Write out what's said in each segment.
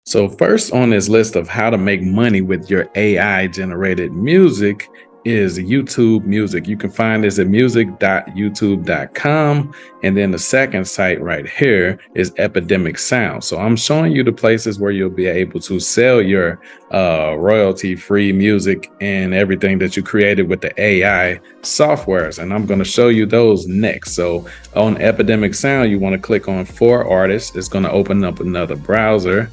So first on this list of how to make money with your AI generated music is YouTube Music. You can find this at music.youtube.com. And then the second site right here is Epidemic Sound. So I'm showing you the places where you'll be able to sell your royalty-free music and everything that you created with the AI softwares. And I'm going to show you those next. So on Epidemic Sound, you want to click on For Artists. It's going to open up another browser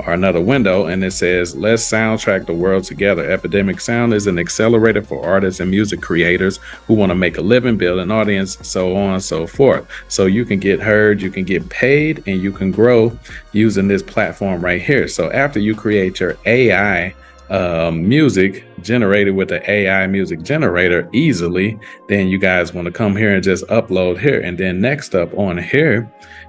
or another window, and it says, let's soundtrack the world together. Epidemic Sound is an accelerator for artists and music creators who want to make a living, build an audience, so on and so forth. So you can get heard, you can get paid, and you can grow using this platform right here. So after you create your AI music generated with the AI music generator easily, then you guys want to come here and just upload here. And then next up on here,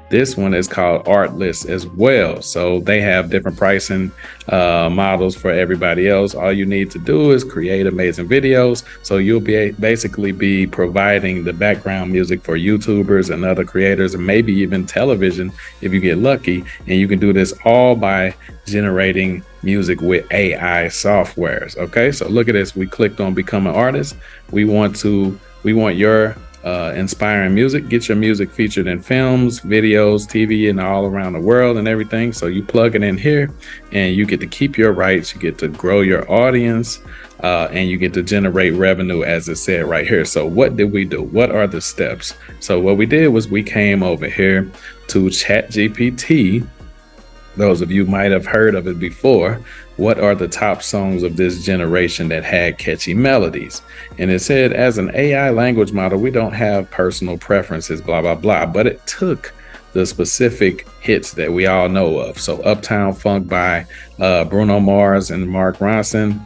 this one is called Artlist as well. So they have different pricing models for everybody else. All you need to do is create amazing videos. So you'll basically be providing the background music for YouTubers and other creators, and maybe even television if you get lucky. And you can do this all by generating music with AI softwares. Okay, so look at this. We clicked on Become an Artist. We want your inspiring music. Get your music featured in films, videos, TV, and all around the world and everything. So you plug it in here and you get to keep your rights, you get to grow your audience, and you get to generate revenue, as it said right here. So what did we do? What are the steps? So what we did was we came over here to Chat GPT. Those of you might have heard of it before. What are the top songs of this generation that had catchy melodies? And it said, as an AI language model, we don't have personal preferences, blah, blah, blah. But it took the specific hits that we all know of. So Uptown Funk by Bruno Mars and Mark Ronson,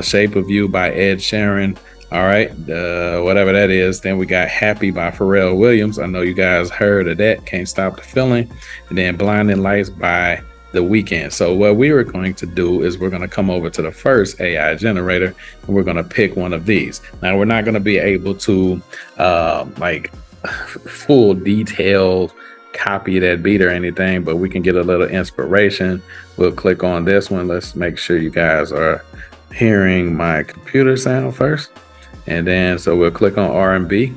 Shape of You by Ed Sheeran. All right, whatever that is. Then we got Happy by Pharrell Williams. I know you guys heard of that. Can't Stop the Feeling. And then Blinding Lights by The Weeknd. So what we were going to do is we're going to come over to the first AI generator and we're going to pick one of these. Now we're not going to be able to like full detailed copy that beat or anything, but we can get a little inspiration. We'll click on this one. Let's make sure you guys are hearing my computer sound first. And then so we'll click on R&B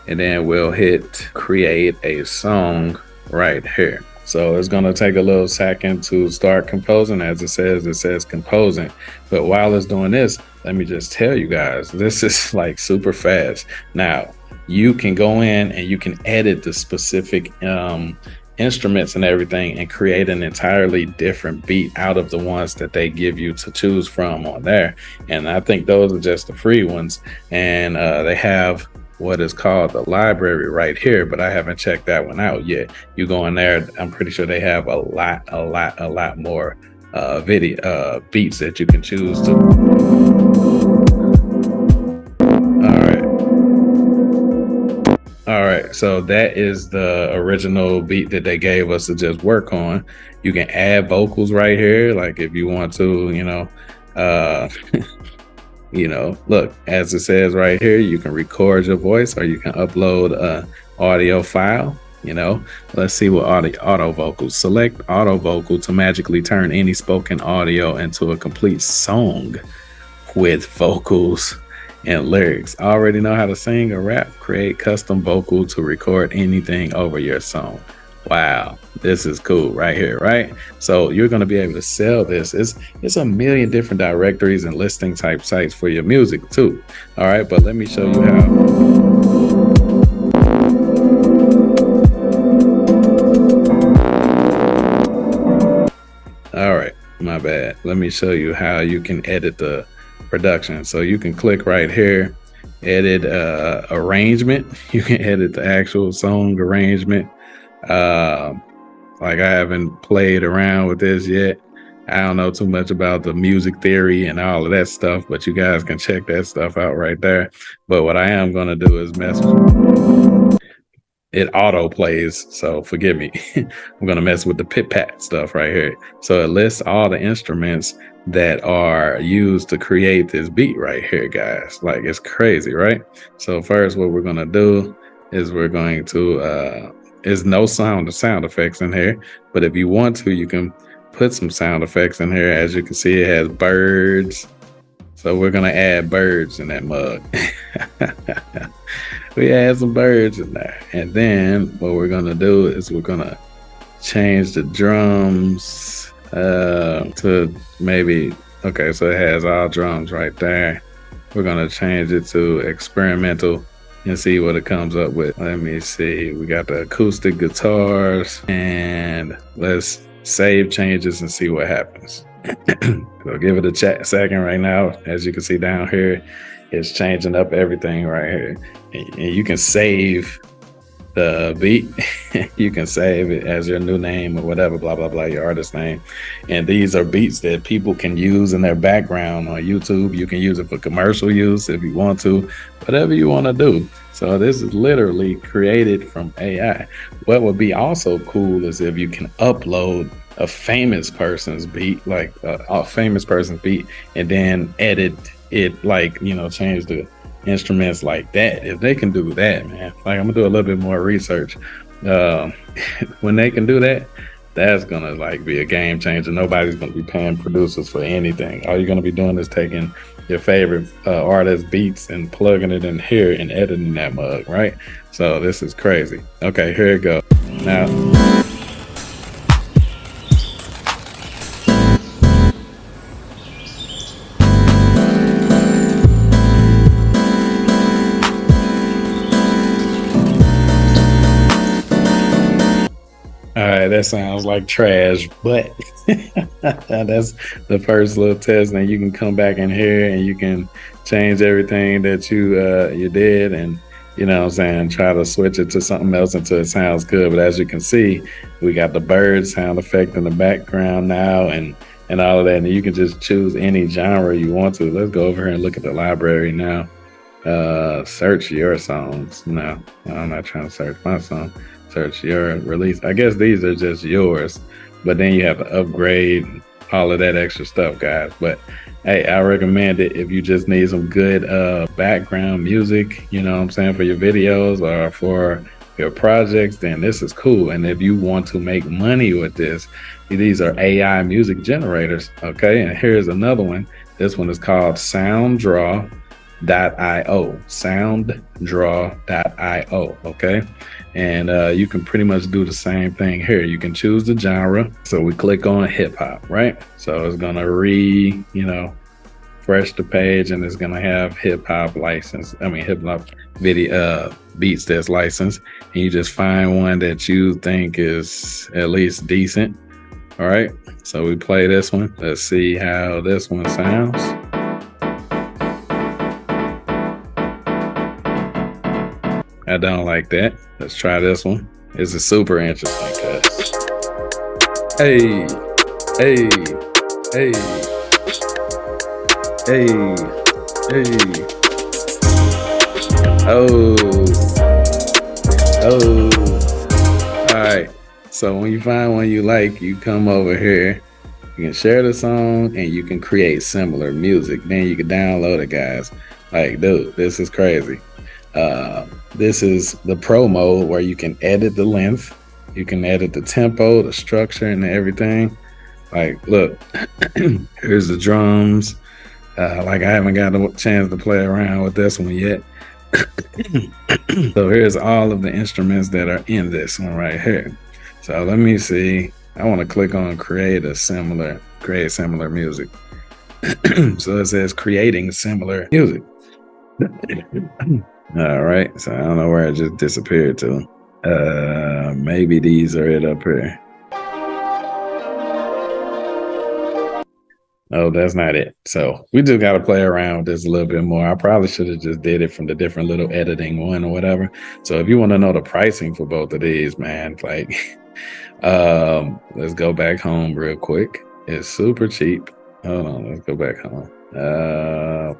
and then we'll hit create a song right here. So it's going to take a little second to start composing. As it says composing. But while it's doing this, let me just tell you guys, this is like super fast. Now you can go in and you can edit the specific instruments and everything and create an entirely different beat out of the ones that they give you to choose from on there. And I think those are just the free ones. And they have what is called the library right here, but I haven't checked that one out yet. You go in there, I'm pretty sure they have a lot more video beats that you can choose to. All right, so that is the original beat that they gave us to just work on. You can add vocals right here, like if you want to, look, as it says right here, you can record your voice or you can upload a audio file. Let's see what auto vocals. Select auto vocal to magically turn any spoken audio into a complete song with vocals and lyrics. Already know how to sing or rap? Create custom vocal to record anything over your song. Wow, this is cool right here, right? So you're going to be able to sell this. It's a million different directories and listing type sites for your music too. All right, but let me show you how. All right, my bad. Let me show you how you can edit the production. So you can click right here, edit arrangement. You can edit the actual song arrangement. Like I haven't played around with this yet. I don't know too much about the music theory and all of that stuff, but you guys can check that stuff out right there. But what I am going to do is mess with it. Auto plays, so forgive me. I'm going to mess with the pit pat stuff right here. So it lists all the instruments that are used to create this beat right here, guys. Like, it's crazy, right? So first what we're going to do is we're going to there's no sound effects in here, but if you want to, you can put some sound effects in here. As you can see, it has birds. So we're gonna add birds in that mug. We add some birds in there. And then what we're gonna do is we're gonna change the drums to maybe, okay, so it has all drums right there. We're gonna change it to experimental and see what it comes up with. Let me see, we got the acoustic guitars, and let's save changes and see what happens. So give it a second right now. As you can see down here, it's changing up everything right here. And you can save the beat. You can save it as your new name or whatever, blah, blah, blah, your artist name. And these are beats that people can use in their background on YouTube. You can use it for commercial use if you want to, whatever you want to do. So this is literally created from AI. What would be also cool is if you can upload a famous person's beat, like a famous person's beat, and then edit it, like, you know, change the instruments like that. If they can do that, man, like, I'm gonna do a little bit more research. When they can do that, that's gonna like be a game changer. Nobody's gonna be paying producers for anything. All you're gonna be doing is taking your favorite artist beats and plugging it in here and editing that mug, right? So this is crazy. Okay, here it goes. Now, all right, that sounds like trash, but that's the first little test. And you can come back in here and you can change everything that you did, and, you know what I'm saying, try to switch it to something else until it sounds good. But as you can see, we got the bird sound effect in the background now, and all of that. And you can just choose any genre you want to. Let's go over here and look at the library now. Search your songs. No, I'm not trying to search my song. Search your release. I guess these are just yours, but then you have to upgrade all of that extra stuff, guys. But hey, I recommend it if you just need some good background music, you know what I'm saying, for your videos or for your projects, then this is cool. And if you want to make money with this, these are AI music generators. Okay, and here's another one. This one is called SoundDraw.io. SoundDraw.io. Okay, and you can pretty much do the same thing here. You can choose the genre. So we click on hip hop, right? So it's gonna refresh the page, and it's gonna have hip hop license. Hip hop video beats that's licensed, and you just find one that you think is at least decent. All right, so we play this one. Let's see how this one sounds. I don't like that. Let's try this one. This is super interesting, cuz. Hey, hey, hey, hey, hey. Oh. All right. So when you find one you like, you come over here. You can share the song and you can create similar music. Then you can download it, guys. Like, dude, this is crazy. This is the pro mode where you can edit the length, you can edit the tempo, the structure, and everything. Like, look, here's the drums. Like, I haven't got a chance to play around with this one yet. So here's all of the instruments that are in this one right here. So let me see. I want to click on create similar music. So it says creating similar music. All right, so I don't know where it just disappeared to. Maybe these are it up here. Oh, that's not it. So we just got to play around with this a little bit more. I probably should have just did it from the different little editing one or whatever. So if you want to know the pricing for both of these, man, like, let's go back home real quick. It's super cheap. Hold on, let's go back home.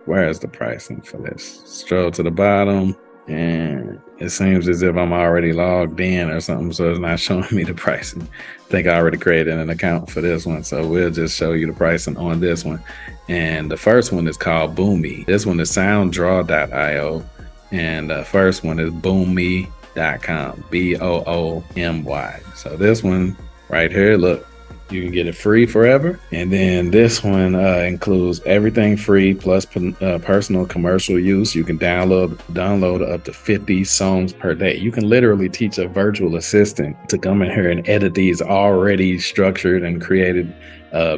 Where is the pricing for this? Scroll to the bottom, and it seems as if I'm already logged in or something, so it's not showing me the pricing. I think I already created an account for this one, so we'll just show you the pricing on this one. And the first one is called Boomy. This one is sounddraw.io, and the first one is boomy.com, BOOMY. So this one right here, look, You can get it free forever. And then this one includes everything free plus personal commercial use. You can download up to 50 songs per day. You can literally teach a virtual assistant to come in here and edit these already structured and created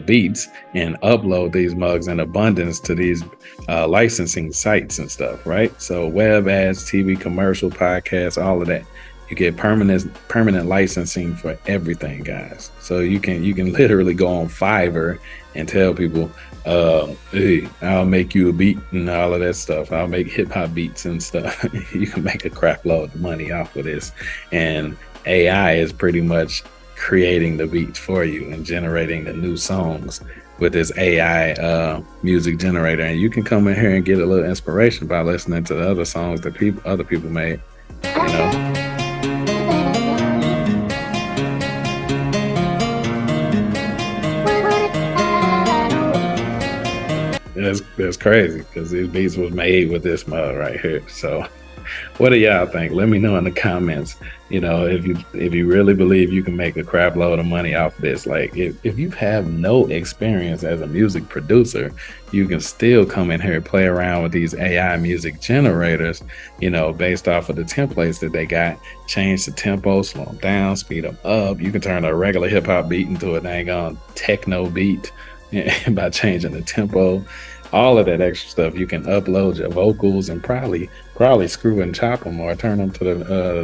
beats and upload these mugs in abundance to these licensing sites and stuff, right? So web ads, TV commercial, podcasts, all of that. You get permanent licensing for everything, guys. So you can literally go on Fiverr and tell people, hey, I'll make you a beat and all of that stuff. I'll make hip hop beats and stuff. You can make a crap load of money off of this. And AI is pretty much creating the beats for you and generating the new songs with this AI music generator. And you can come in here and get a little inspiration by listening to the other songs that other people made, you know. That's crazy because these beats was made with this mug right here. So what do y'all think? Let me know in the comments. You know, if you really believe you can make a crap load of money off this. Like if you have no experience as a music producer, you can still come in here and play around with these AI music generators, you know, based off of the templates that they got. Change the tempo, slow them down, speed them up. You can turn a regular hip hop beat into a dang on techno beat by changing the tempo. All of that extra stuff. You can upload your vocals and probably screw and chop them or turn them to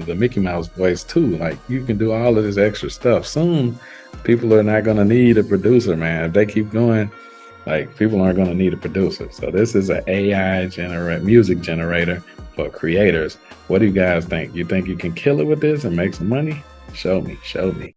the Mickey Mouse voice too. Like you can do all of this extra stuff. Soon people are not going to need a producer, man. If they keep going, like people aren't going to need a producer. So this is an AI music generator for creators. What do you guys think? You think you can kill it with this and make some money? Show me.